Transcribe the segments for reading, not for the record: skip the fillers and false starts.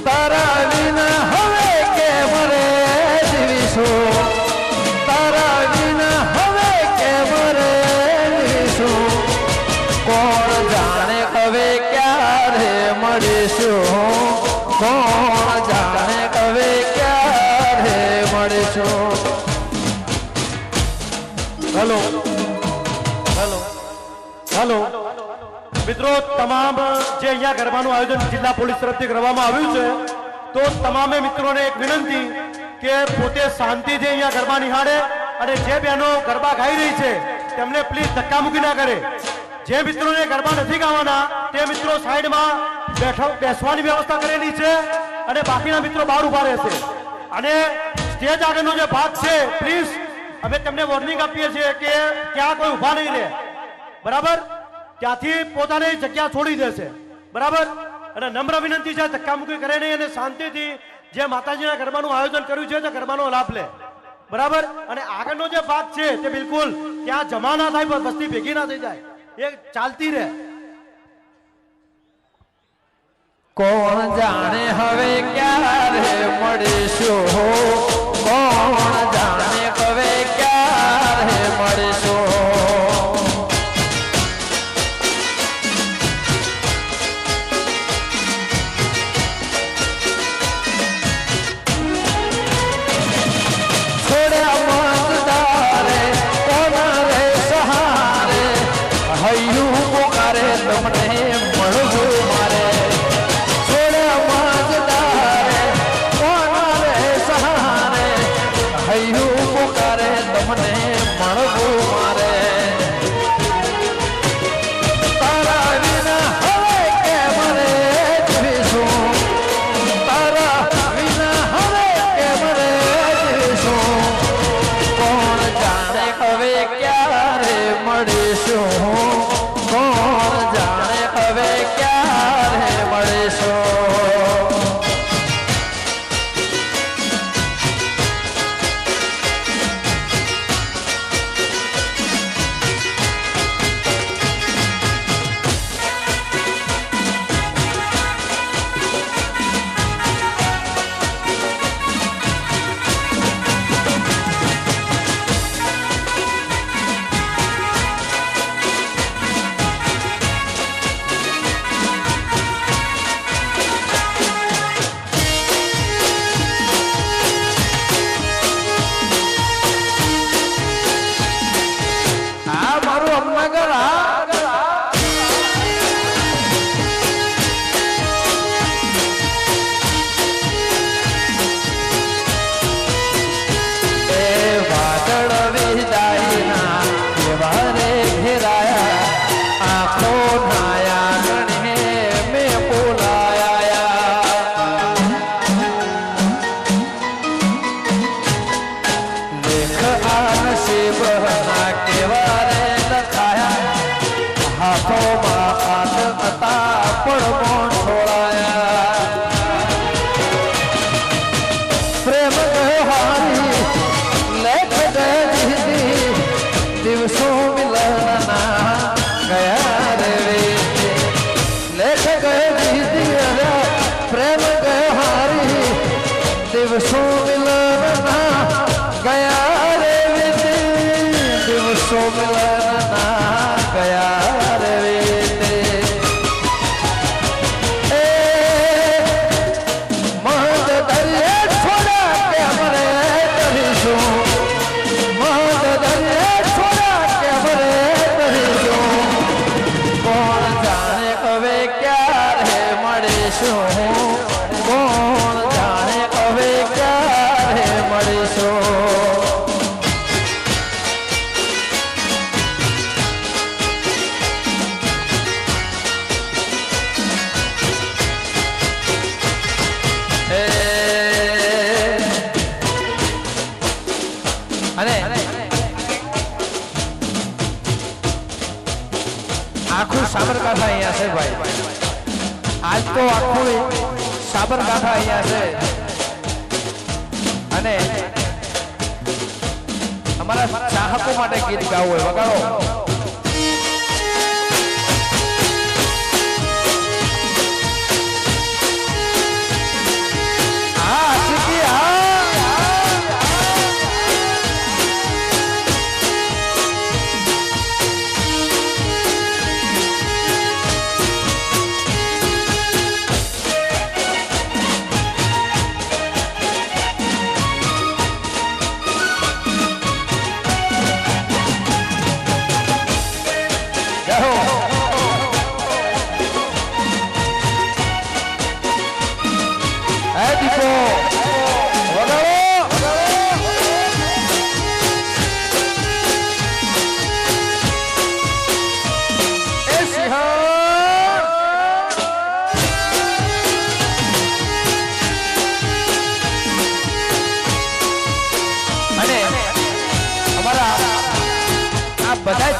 તારા વિના હવે કેમ રે જીવીશું, તારા વિના હવે કેમ રે જીવીશું, કોણ જાણે હવે ક્યારે મળીશું, કોણ જાણે હવે ક્યારે મળીશું. હેલો હેલો હેલો મિત્રો, તમામ જે અહીંયા ગરબાનું આયોજન જિલ્લા પોલીસ તરફથી કરવામાં આવ્યું છે, તો તમામે મિત્રોને એક વિનંતી કે પોતે શાંતિથી અહીંયા ગરબા નિહાળે અને જે બહેનો ગરબા ગાઈ રહી છે તેમને પ્લીઝ ધક્કામુક્કી ના કરે. જે મિત્રોને ગરબા નથી ગાવાના તે મિત્રો સાઈડમાં બેસવાની વ્યવસ્થા કરેલી છે અને બાકીના મિત્રો બહાર ઉભા રહેશે. અને સ્ટેજ આગળનો જે ભાગ છે પ્લીઝ અમે તમને વોર્નિંગ આપીએ છીએ કે ત્યાં કોઈ ઉભા નહીં રહે, બરાબર? ત્યાંથી પોતાની જગ્યા છોડી દેશે, બરાબર? અને નમ્ર વિનંતી છે ધક્કામુક્કી કરે નહીં અને શાંતિથી જે માતાજીના ગરબાનું આયોજન કર્યું છે તે ગરબાનો લાભ લે, બરાબર? અને આગળનો જે ભાગ છે તે બિલકુલ ત્યાં જમા ના થાય, વસ્તી ભેગી ના થઈ જાય, એ ચાલતી રહે. કોણ જાણે હવે ક્યારે મળીશું, કોણ જાણે હવે ક્યારે મળીશું. છોડ્યા મતદારે કોના રે સહારે, હૈયું પોકારે તમને મળવું મારે. હૈયું પોકારે તમને મળવું મારે. તારા વિના હવે કેમ રે જીવીશું, તારા વિના હવે કેમ રે જીવીશું, કોણ જાણે હવે ક્યારે મળીશું, કોણ જાણે હવે ક્યારે મળીશું. દિવસો મિલનના ગયા રે વીતે, દિવસો મિલનના ગયા રે વીતે. એ મહદ દરિયે છોડા કેમ રે કરીશું, મહદ દરિયે છોડા કેમ રે કરીશું, કોણ જાણે હવે ક્યારે મળીશું, કોણ જાણે હવે ક્યારે મળીશું. અને આખું સાબરકાંઠા અહીંયા છે ભાઈ, આજ તો આખું સાબરકાંઠા અહીંયા છે. અને અમારા ચાહકો માટે ગીત ગાવું હોય વગાડો.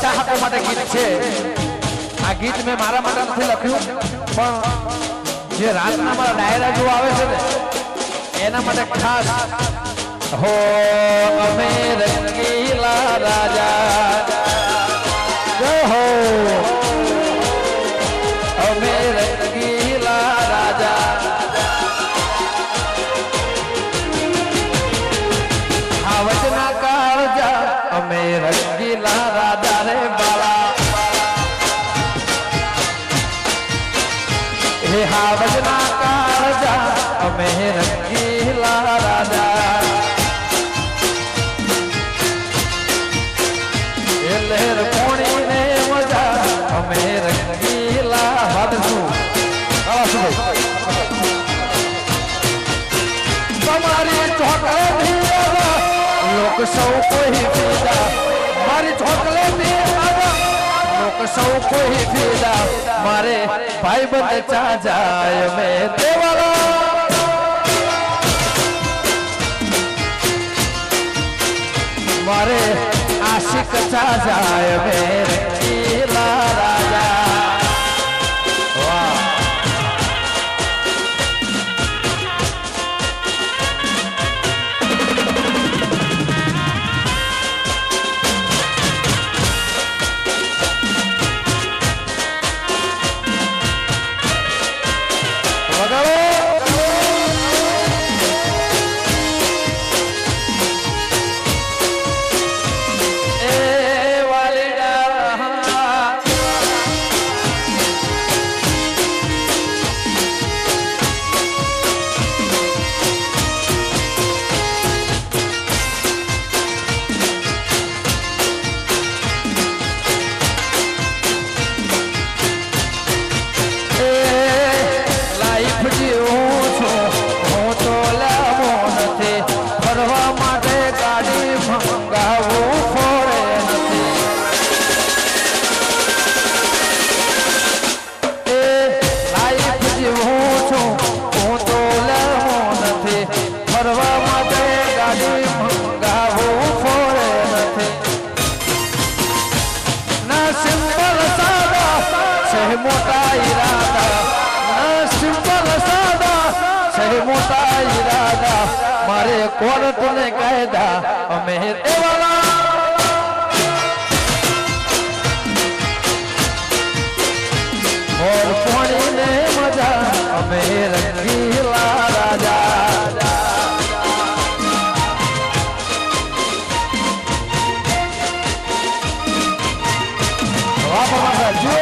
ચાહકો માટે ગીત છે આ ગીત મેં મારા માટે નથી લખ્યું પણ જે રાતના મારા ડાયરા જો આવે છે ને એના માટે ખાસ હો અમે રંગીલા રાજા જય હો અમે રંગીલા રાજા આવજના કાળજા અમે રંગીલા રાજા રે બાળા હે આવજના કાળજા અમે રંગીલા રાજા એ લહેર પોણી ને મજા અમે રંગીલા વાદશું તમારી ચોકલેટ લોક સૌ કોઈ ફીદા મારી ચોકલેટ લોક સૌ કોઈ ફીદા મારે ભાઈ બંધ ચા જાય મેં દેવાલા મારે આશિક ચા જાય મેં રંગીલા રાજા વાહ મોટા ઈરાદા સિમ્પલ સાદા સહી મોટા ઈરાદા મારે કોર્ટ ને કાયદા અમે દેવાલા ઓર પોણી ને મજા અમે રંગીલા રાજા વાહ જો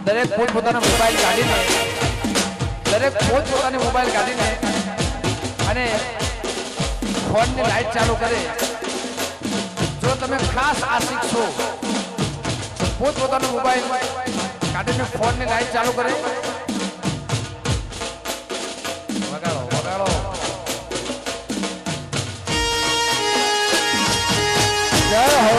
દરેક પોતપોતાના મોબાઈલ કાઢીને દરેક પોતપોતાની મોબાઈલ કાઢીને અને ફોનની લાઈટ ચાલુ કરે. જો તમે ખાસ આશિક છો પોતપોતાનો મોબાઈલ કાઢીને ફોનની લાઈટ ચાલુ કરે. વગાડો વગાડો. જય હો.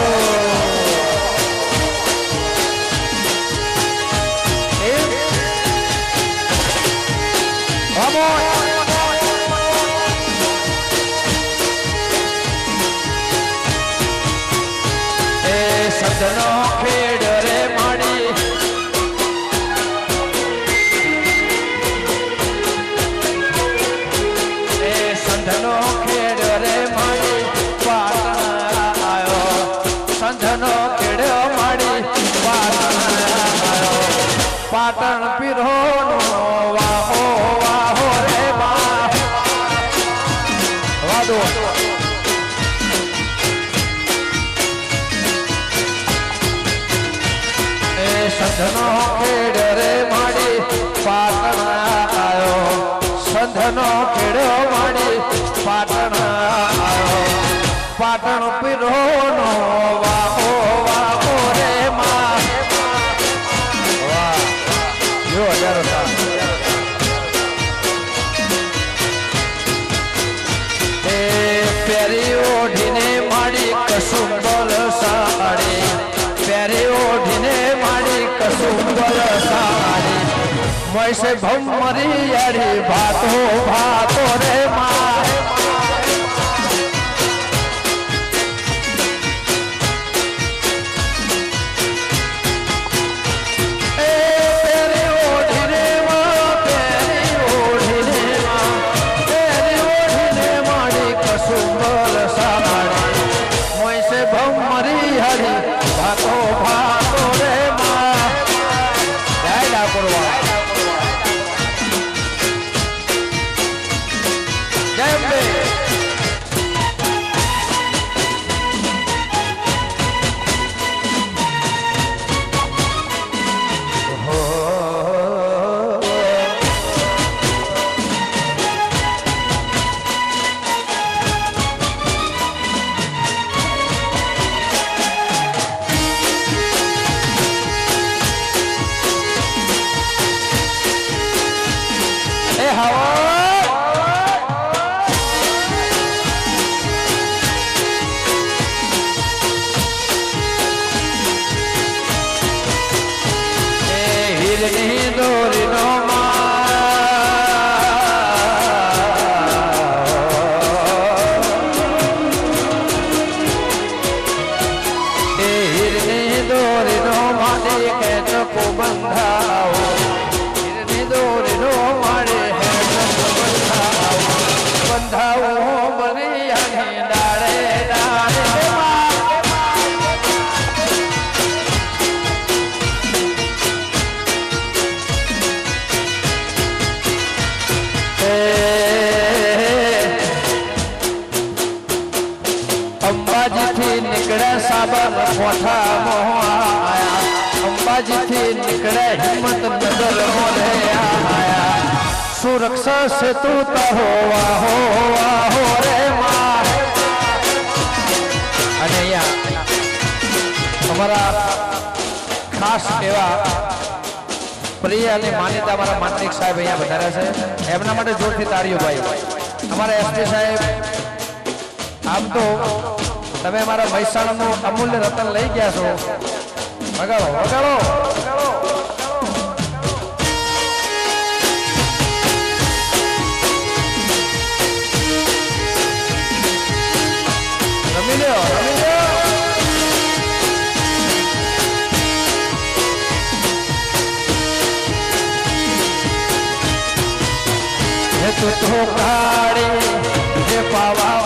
સજનો ખેડ રે માડી એ સંધનો ખેડ રે માડી પાટણ આયો. સંધનો ખેડ માડી પાટણ આયો. પાટણ પીરો નો વાહો વાહો રે બા વાદો. સંધનો ખેડ રે માડી પાટણ આયો. સંધનો ખેડ માડી પાટણ આયો. પાટણ પીરો નો વાહો વાહો રે માં. વાહ જો હજારો એ પેરી ઓઢીને માડી કસુંબલ સાડી. પેરી ઓઢીને માડી કસુંબલ સાડી. મૈસે ભમરી યારી ભાતો ભાતો રે માં. અંબાજીથી નીકળે સાબર કોઠા મોહાયા. અંબાજીથી નીકળે હિંમતનગર મોઢે આયા. સુરક્ષા સેતુ તારો વાહો વાહો રે માં. અને અહીંયા અમારા ખાસ એવા પ્રિય અને માન્યતા અમારા માંત્રિક સાહેબ અહીંયા વધાર્યા છે. એમના માટે જોરથી તાળીઓ ભાઈ. અમારા એસપી સાહેબ આમ તો તમે અમારા મહેસાણાનું અમૂલ્ય રતન લઈ ગયા છો. વગાડો વગાડો. રમી લ્યો રમી લ્યો. હે તું તો કાળી હે પાવા